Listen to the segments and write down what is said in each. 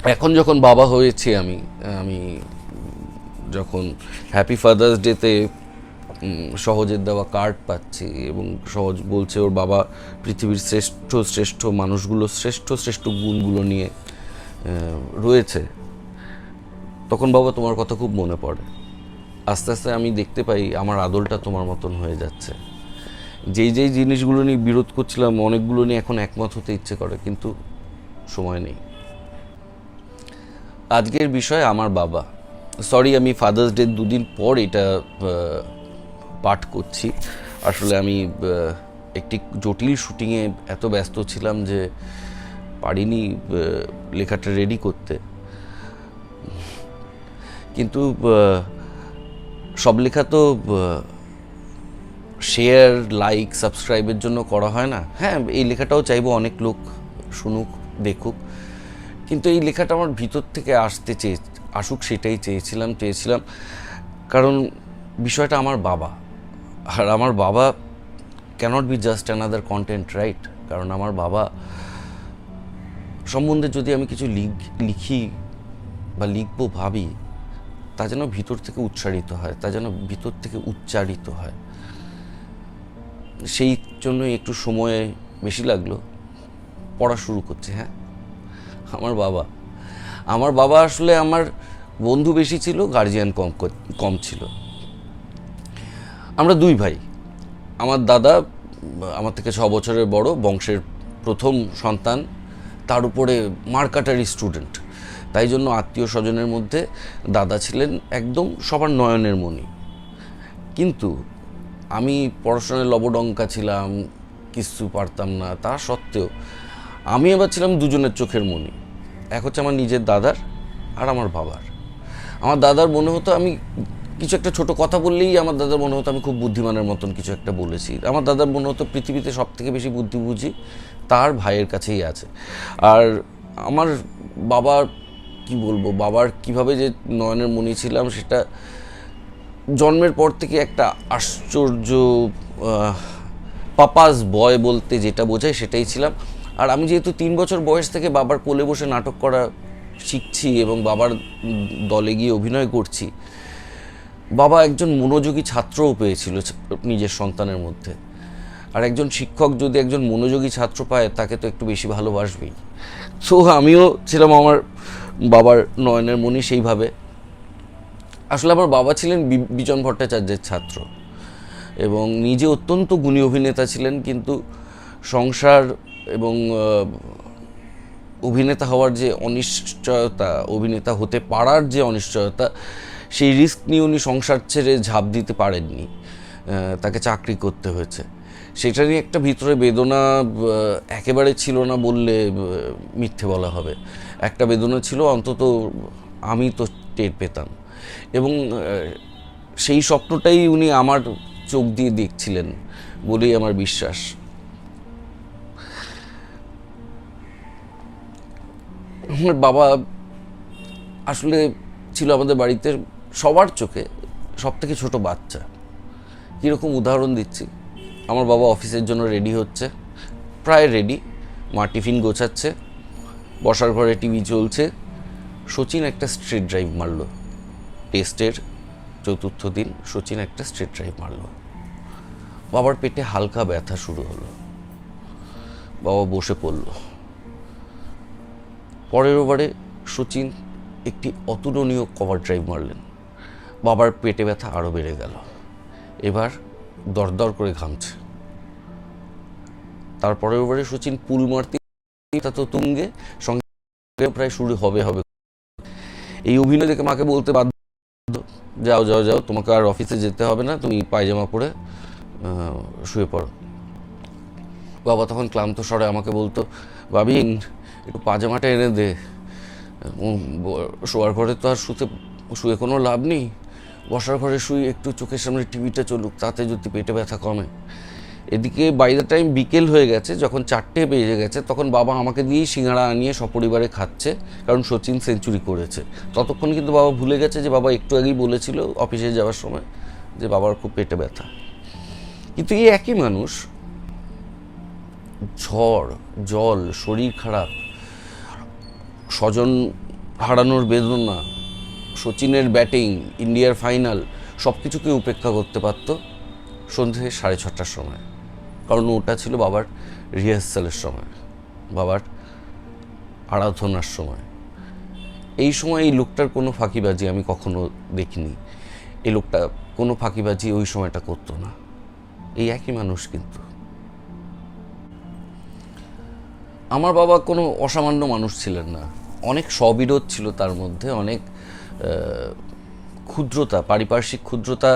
এখন যখন বাবা হয়েছি আমি আমি যখন হ্যাপি ফাদার্স ডেতে সহজের দেওয়া কার্ড পাচ্ছি এবং সহজ বলছে ওর বাবা পৃথিবীর শ্রেষ্ঠ শ্রেষ্ঠ মানুষগুলো শ্রেষ্ঠ শ্রেষ্ঠ গুণগুলো নিয়ে রয়েছে, তখন বাবা তোমার কথা খুব মনে পড়ে। আস্তে আস্তে আমি দেখতে পাই আমার আদলটা তোমার মতন হয়ে যাচ্ছে। যেই যেই জিনিসগুলো নিয়ে বিরোধ করছিলাম অনেকগুলো নিয়ে এখন একমত হতে ইচ্ছে করে, কিন্তু সময় নেই। আজকের বিষয় আমার বাবা। সরি, আমি ফাদার্স ডে 2 দিন পর এটা পাঠ করছি। আসলে আমি একটি জটিল শুটিংয়ে এত ব্যস্ত ছিলাম যে পারিনি লেখাটা রেডি করতে। কিন্তু সব লেখা তো শেয়ার, লাইক, সাবস্ক্রাইবের জন্য করা হয় না। হ্যাঁ, এই লেখাটাও চাইবো অনেক লোক শুনুক, দেখুক, কিন্তু এই লেখাটা আমার ভিতর থেকে আসুক, সেটাই চেয়েছিলাম। কারণ বিষয়টা আমার বাবা, আর আমার বাবা cannot be just another content, right? কারণ আমার বাবা সম্বন্ধে যদি আমি কিছু লিখি বা লিখবো ভাবি, তা যেন ভিতর থেকে উচ্চারিত হয়, তা যেন ভিতর থেকে উচ্চারিত হয়। সেই জন্যই একটু সময় বেশি লাগলো, পড়া শুরু করছি। হ্যাঁ, আমার বাবা আসলে আমার বন্ধু বেশি ছিল, গার্জিয়ান কম ছিল। আমরা 2 ভাই। আমার দাদা আমার থেকে 6 বছরের বড়, বংশের প্রথম সন্তান, তার উপরে মার্কাটারি স্টুডেন্ট। তাই জন্য আত্মীয় স্বজনের মধ্যে দাদা ছিলেন একদম সবার নয়নের মণি। কিন্তু আমি পড়াশোনায় লবডঙ্কা ছিলাম, কিছু পারতাম না। তা সত্ত্বেও আমি এবার ছিলাম দুজনের চোখের মণি। এক হচ্ছে আমার নিজের দাদার, আর আমার বাবার। আমার দাদার মনে হতো আমি কিছু একটা ছোট কথা বললেই আমার দাদার মনে হতো আমি খুব বুদ্ধিমানের মতন কিছু একটা বলেছি। আমার দাদার মনে হতো পৃথিবীতে সব থেকে বেশি বুদ্ধি বুঝি তার ভাইয়ের কাছেই আছে। আর আমার বাবার কি বলবো, বাবার কিভাবে যে নয়নের মণি ছিলাম সেটা জন্মের পর থেকে একটা আশ্চর্য পাপাস বয় বলতে যেটা বোঝায় সেটাই ছিলাম। আর আমি যেহেতু 3 বছর বয়স থেকে বাবার কোলে বসে নাটক করা শিখছি এবং বাবার দলে গিয়ে অভিনয় করছি, বাবা একজন মনোযোগী ছাত্রও পেয়েছিল নিজের সন্তানের মধ্যে। আর একজন শিক্ষক যদি একজন মনোযোগী ছাত্র পায়, তাকে তো একটু বেশি ভালোবাসবেই। সো আমিও ছিলাম আমার বাবার নয়নের মণি সেইভাবে। আসলে আমার বাবা ছিলেন বিজন ভট্টাচার্যের ছাত্র এবং নিজে অত্যন্ত গুণী অভিনেতা ছিলেন, কিন্তু সংসার এবং অভিনেতা হওয়ার যে অনিশ্চয়তা, অভিনেতা হতে পারার যে অনিশ্চয়তা, সেই রিস্ক নিয়ে উনি সংসার ছেড়ে ঝাঁপ দিতে পারেননি, তাকে চাকরি করতে হয়েছে। সেটা নিয়ে একটা ভিতরে বেদনা একেবারে ছিল না বললে মিথ্যে বলা হবে। একটা বেদনা ছিল, অন্তত আমি তো টের পেতাম। এবং সেই স্বপ্নটাই উনি আমার চোখ দিয়ে দেখছিলেন বলেই আমার বিশ্বাস। আমার বাবা আসলে ছিল আমাদের বাড়িতে সবার চোখে সব থেকে ছোট বাচ্চা। কীরকম উদাহরণ দিচ্ছি, আমার বাবা অফিসের জন্য রেডি হচ্ছে, প্রায় রেডি, মা টিফিন গোছাচ্ছে, বসার ঘরে টিভি চলছে। সচিন একটা স্ট্রিট ড্রাইভ মারল, টেস্টের 4র্থ দিন সচিন একটা স্ট্রিট ড্রাইভ মারল। বাবার পেটে হালকা ব্যথা শুরু হলো, বাবা বসে পড়ল। পরের ওভারে সচিন একটি অতুলনীয় কভার ড্রাইভ মারলেন, বাবার পেটে ব্যথা আরও বেড়ে গেল। এবার দরদর করে ঘামছে। তারপরের ওভারে সচিন পুল মারতে তো তুঙ্গে, সঙ্গে প্রায় শুরু হবে। এই অভিনয় দেখে মাকে বলতে বাধ্য, যাও যাও যাও, তোমাকে আর অফিসে যেতে হবে না, তুমি পায়জামা পরে শুয়ে পড়ো। বাবা তখন ক্লান্ত স্বরে আমাকে বলতো, বাবিন একটু পাজামাটা এনে দে, শোয়ার ঘরে তো আর শুয়ে কোনো লাভ নেই, বসার ঘরে শুয়ে একটু চোখের সামনে টিভিটা চলুক, তাতে যদি পেটে ব্যথা কমে। এদিকে বাই দ্য টাইম বিকেল হয়ে গেছে, যখন 4টে বেজে গেছে, তখন বাবা আমাকে দিয়েই সিঙ্গাড়া আনিয়ে সপরিবারে খাচ্ছে, কারণ সচিন সেঞ্চুরি করেছে। ততক্ষণ কিন্তু বাবা ভুলে গেছে যে বাবা একটু আগেই বলেছিল অফিসে যাওয়ার সময় যে বাবার খুব পেটে ব্যথা। কিন্তু এই একই মানুষ ঝড়, জল, শরীর খারাপ, স্বজন হারানোর বেদনা, সচিনের ব্যাটিং, ইন্ডিয়ার ফাইনাল, সব কিছুকে উপেক্ষা করতে পারতো সন্ধে 6:30টার সময়, কারণ ওটা ছিল বাবার রিহার্সালের সময়, বাবার আরাধনার সময়। এই সময় এই লোকটার কোনো ফাঁকিবাজি আমি কখনো দেখিনি। এই লোকটা কোনো ফাঁকিবাজি ওই সময়টা করতো না। এই একই মানুষ কিন্তু। আমার বাবা কোনো অসামান্য মানুষ ছিলেন না, অনেক স্ববিরোধ ছিল তার মধ্যে, অনেক ক্ষুদ্রতা, পারিপার্শ্বিক ক্ষুদ্রতা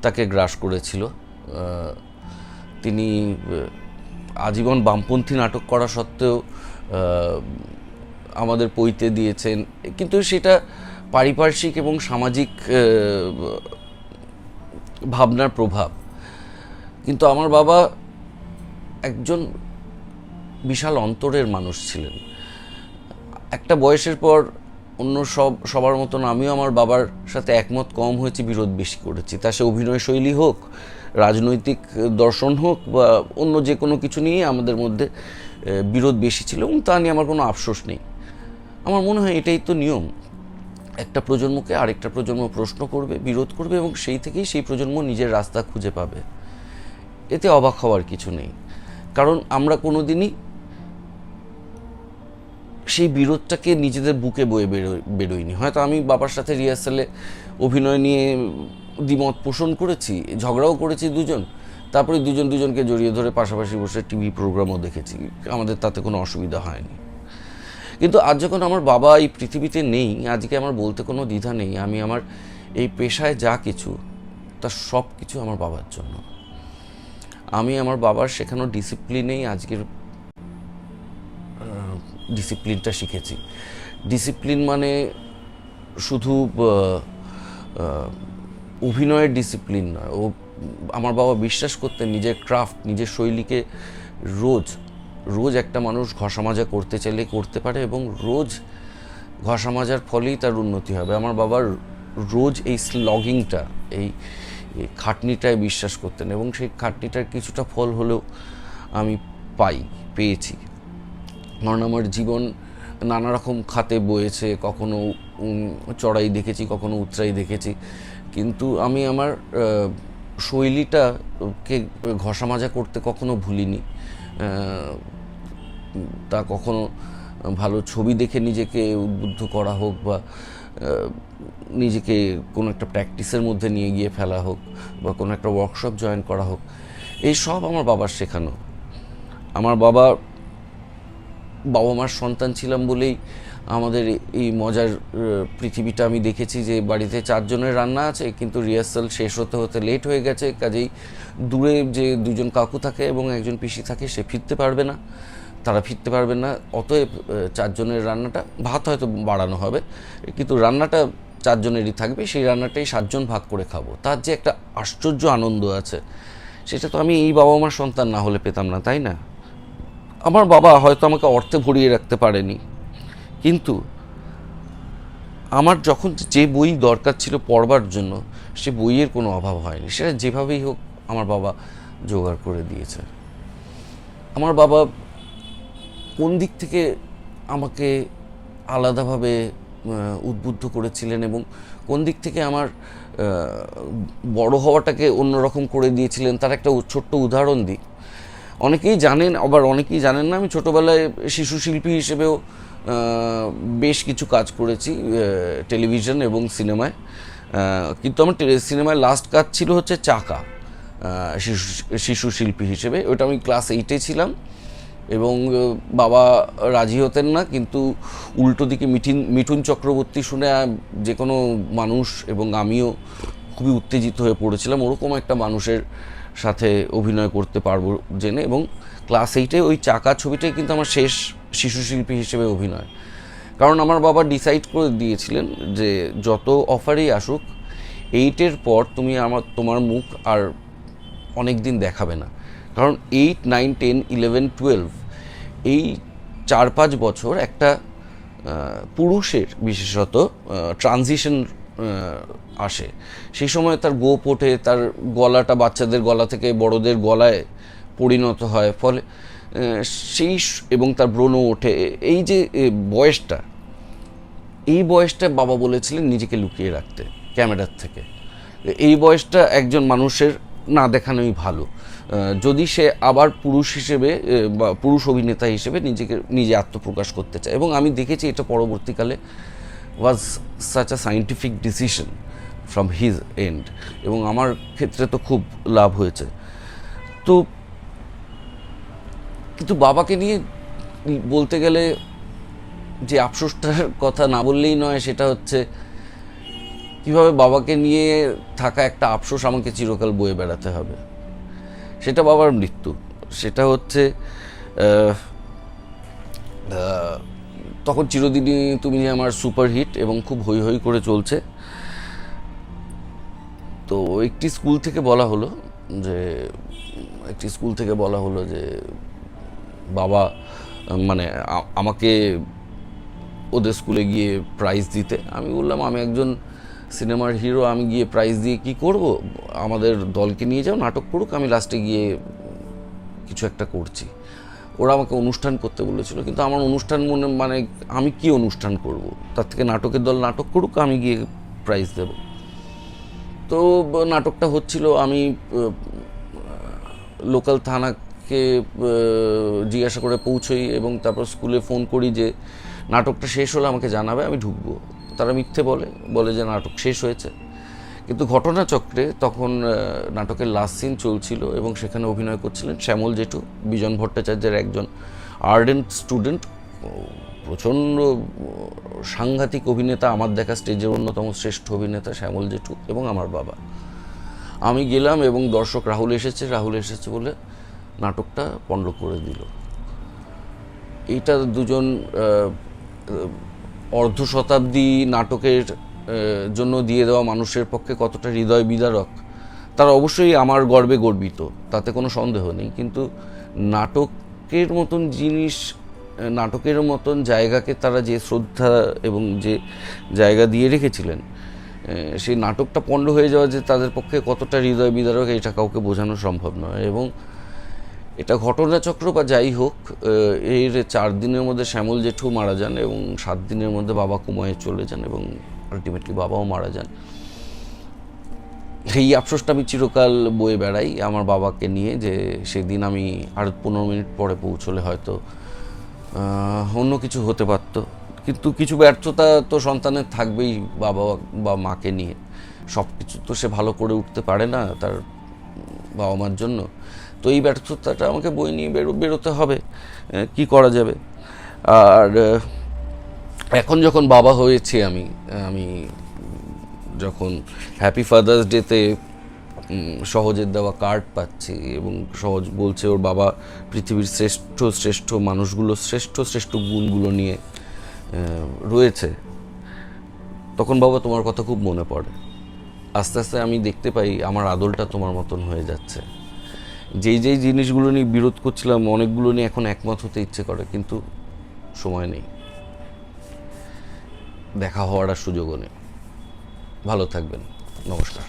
তাকে গ্রাস করেছিল। তিনি আজীবন বামপন্থী নাটক করা সত্ত্বেও আমাদের পইতে দিয়েছেন, কিন্তু সেটা পারিপার্শ্বিক এবং সামাজিক ভাবনার প্রভাব। কিন্তু আমার বাবা একজন বিশাল অন্তরের মানুষ ছিলেন। একটা বয়সের পর অন্য সবার মতন আমিও আমার বাবার সাথে একমত কম হয়েছি, বিরোধ বেশি করেছি। তা সে অভিনয় শৈলী হোক, রাজনৈতিক দর্শন হোক, বা অন্য যে কোনো কিছু নিয়ে আমাদের মধ্যে বিরোধ বেশি ছিল, এবং তা নিয়ে আমার কোনো আফসোস নেই। আমার মনে হয় এটাই তো নিয়ম। একটা প্রজন্মকে আরেকটা প্রজন্ম প্রশ্ন করবে, বিরোধ করবে, এবং সেই থেকেই সেই প্রজন্ম নিজের রাস্তা খুঁজে পাবে। এতে অবাক হওয়ার কিছু নেই, কারণ আমরা কোনো দিনই সেই বিরোধটাকে নিজেদের বুকে বয়ে বেরোয়নি। হয়তো আমি বাবার সাথে রিহার্সালে অভিনয় নিয়ে দ্বিমত পোষণ করেছি, ঝগড়াও করেছি দুজন, তারপরে দুজনকে জড়িয়ে ধরে পাশাপাশি বসে টিভি প্রোগ্রামও দেখেছি, আমাদের তাতে কোনো অসুবিধা হয়নি। কিন্তু আজ যখন আমার বাবা এই পৃথিবীতে নেই, আজকে আমার বলতে কোনো দ্বিধা নেই, আমি আমার এই পেশায় যা কিছু, তা সব কিছু আমার বাবার জন্য। আমি আমার বাবার শেখানো ডিসিপ্লিনেই আজকের ডিসিপ্লিনটা শিখেছি। ডিসিপ্লিন মানে শুধু অভিনয়ের ডিসিপ্লিন নয়। আমার বাবা বিশ্বাস করতেন নিজের ক্রাফট, নিজের শৈলীকে রোজ একটা মানুষ ঘষা মাজা করতে চাইলে করতে পারে, এবং রোজ ঘষা মাজার ফলেই তার উন্নতি হবে। আমার বাবার রোজ এই স্লগিংটা, এই খাটনিটায় বিশ্বাস করতেন, এবং সেই খাটনিটার কিছুটা ফল হলেও আমি পেয়েছি। কারণ আমার জীবন নানা রকম খাতে বয়েছে, কখনো চড়াই দেখেছি, কখনো উতরাই দেখেছি, কিন্তু আমি আমার শৈলীটাকে ঘষা মাজা করতে কখনো ভুলিনি। তা কখনো ভালো ছবি দেখে নিজেকে উদ্বুদ্ধ করা হোক, বা নিজেকে কোনো একটা প্র্যাকটিসের মধ্যে নিয়ে গিয়ে ফেলা হোক, বা কোনো একটা ওয়ার্কশপ জয়েন করা হোক, এই সব আমার বাবার শেখানো। আমার বাবা মার সন্তান ছিলাম বলেই আমাদের এই মজার পৃথিবীটা আমি দেখেছি, যে বাড়িতে 4 জনের রান্না আছে, কিন্তু রিহার্সাল শেষ হতে হতে লেট হয়ে গেছে, কাজেই দূরে যে 2জন কাকু থাকে এবং একজন পিসি থাকে, তারা ফিরতে পারবেন না। অতএব 4 জনের রান্নাটা, ভাত হয়তো বাড়ানো হবে, কিন্তু রান্নাটা 4 জনেরই থাকবে, সেই রান্নাটাই 7 জন ভাগ করে খাবো। তার যে একটা আশ্চর্য আনন্দ আছে, সেটা তো আমি এই মার সন্তান না হলে পেতাম না, তাই না? আমার বাবা হয়তো আমাকে অর্থে ভরিয়ে রাখতে পারেনি, কিন্তু আমার যখন যে বই দরকার ছিল পড়বার জন্য, সে বইয়ের কোনো অভাব হয়নি। সেটা যেভাবেই হোক আমার বাবা জোগাড় করে দিয়েছে। আমার বাবা কোন দিক থেকে আমাকে আলাদাভাবে উদ্বুদ্ধ করেছিলেন, এবং কোন দিক থেকে আমার বড় হওয়াটাকে অন্যরকম করে দিয়েছিলেন, তার একটা ছোট্ট উদাহরণ দিই। অনেকেই জানেন, আবার অনেকেই জানেন না, আমি ছোটোবেলায় শিশু শিল্পী হিসেবেও বেশ কিছু কাজ করেছি টেলিভিশন এবং সিনেমায়। কিন্তু আমার সিনেমায় লাস্ট কাজ ছিল হচ্ছে চাকা, শিশু শিল্পী হিসেবে। ওটা আমি ক্লাস 8-এ ছিলাম, এবং বাবা রাজি হতেন না, কিন্তু উল্টো দিকে মিঠুন চক্রবর্তী শুনে যে কোনো মানুষ এবং আমিও খুবই উত্তেজিত হয়ে পড়েছিলাম, ওরকম একটা মানুষের সাথে অভিনয় করতে পারবো জেনে। এবং ক্লাস 8-এ ওই চাকা ছবিটাই কিন্তু আমার শেষ শিশু শিল্পী হিসেবে অভিনয়। কারণ আমার বাবা ডিসাইড করে দিয়েছিলেন যে যত অফারই আসুক, 8-এর পর তোমার মুখ আর অনেক দিন দেখাবে না। কারণ 8, 9, 10, 11, 12 এই 4-5 বছর একটা পুরুষের বিশেষত ট্রানজিশন আসে। সেই সময় তার গোপ ওঠে, তার গলাটা বাচ্চাদের গলা থেকে বড়দের গলায় পরিণত হয়, ফলে এবং তার ব্রণ ওঠে। এই যে বয়সটা, এই বয়সটা বাবা বলেছিলেন নিজেকে লুকিয়ে রাখতে ক্যামেরার থেকে। এই বয়সটা একজন মানুষের না দেখানোই ভালো, যদি সে আবার পুরুষ হিসেবে বা পুরুষ অভিনেতা হিসেবে নিজে আত্মপ্রকাশ করতে চায়। এবং আমি দেখেছি এটা পরবর্তীকালে was such a scientific decision from his end, এবং আমার ক্ষেত্রে তো খুব লাভ হয়েছে। তো কিন্তু বাবাকে নিয়ে বলতে গেলে যে আফসোসটার কথা না বললেই নয়, সেটা হচ্ছে কীভাবে বাবাকে নিয়ে থাকা একটা আফসোস আমাকে চিরকাল বয়ে বেড়াতে হবে। সেটা বাবার মৃত্যু। সেটা হচ্ছে তখন চিরদিনই তুমি আমার সুপারহিট এবং খুব হৈ হৈ করে চলছে। তো একটি স্কুল থেকে বলা হলো যে বাবা মানে আমাকে ওদের স্কুলে গিয়ে প্রাইজ দিতে। আমি বললাম আমি একজন সিনেমার হিরো, আমি গিয়ে প্রাইজ দিয়ে কি করব? আমাদের দলকে নিয়ে যাও, নাটক করুক, আমি লাস্টে গিয়ে কিছু একটা করছি। ওরা আমাকে অনুষ্ঠান করতে বলেছিল, কিন্তু আমার অনুষ্ঠান মানে আমি কি অনুষ্ঠান করব? তার থেকে নাটকের দল নাটক করুক, আমি গিয়ে প্রাইজ দেব। তো নাটকটা হচ্ছিল, আমি লোকাল থানাকে জিজ্ঞাসা করে পৌঁছই এবং তারপর স্কুলে ফোন করি যে নাটকটা শেষ হলে আমাকে জানাবে, আমি ঢুকবো। তারা মিথ্যে বলে যে নাটক শেষ হয়েছে। কিন্তু ঘটনাচক্রে তখন নাটকের লাস্ট সিন চলছিল এবং সেখানে অভিনয় করছিলেন শ্যামল জেঠু, বিজন ভট্টাচার্যের একজন আর্ডেন্ট স্টুডেন্ট, প্রচণ্ড সাংঘাতিক অভিনেতা, আমার দেখা স্টেজের অন্যতম শ্রেষ্ঠ অভিনেতা শ্যামল জেঠু এবং আমার বাবা। আমি গেলাম এবং দর্শক রাহুল এসেছে বলে নাটকটা পণ্ড করে দিল। এইটা দুজন অর্ধ শতাব্দী নাটকের জন্য দিয়ে দেওয়া মানুষের পক্ষে কতটা হৃদয় বিদারক, তারা অবশ্যই আমার গর্বে গর্বিত, তাতে কোনো সন্দেহ নেই। কিন্তু নাটকের মতন জিনিস, নাটকের মতন জায়গাকে তারা যে শ্রদ্ধা এবং যে জায়গা দিয়ে রেখেছিলেন, সেই নাটকটা পণ্ড হয়ে যাওয়া যে তাদের পক্ষে কতটা হৃদয় বিদারক, এটা কাউকে বোঝানো সম্ভব নয়। এবং এটা ঘটনাচক্র বা যাই হোক, এর 4 দিনের মধ্যে শ্যামল জেঠু মারা যান এবং 7 দিনের মধ্যে বাবা কোমায় চলে যান এবং আলটিমেটলি বাবাও মারা যান। এই আফসোসটা আমি চিরকাল বয়ে বেড়াই আমার বাবাকে নিয়ে, যে সেদিন আমি আর 15 মিনিট পরে পৌঁছলে হয়তো অন্য কিছু হতে পারত। কিন্তু কিছু ব্যর্থতা তো সন্তানের থাকবেই বাবা বা মাকে নিয়ে। সব কিছু তো সে ভালো করে উঠতে পারে না তার বাবা মার জন্য। তো এই ব্যর্থতাটা আমাকে বই নিয়ে বেরোতে হবে, কি করা যাবে। আর এখন যখন বাবা হয়েছে, আমি যখন হ্যাপি ফাদার্স ডেতে সহজের দেওয়া কার্ড পাচ্ছি এবং সহজ বলছে ওর বাবা পৃথিবীর শ্রেষ্ঠ মানুষগুলো শ্রেষ্ঠ গুণগুলো নিয়ে রয়েছে, তখন বাবা তোমার কথা খুব মনে পড়ে। আস্তে আস্তে আমি দেখতে পাই আমার আদলটা তোমার মতন হয়ে যাচ্ছে। যেই জিনিসগুলো নিয়ে বিরোধ করছিলাম, অনেকগুলো নিয়ে এখন একমত হতে ইচ্ছে করে, কিন্তু সময় নেই, দেখা হওয়ার আর সুযোগও নেই। ভালো থাকবেন, নমস্কার।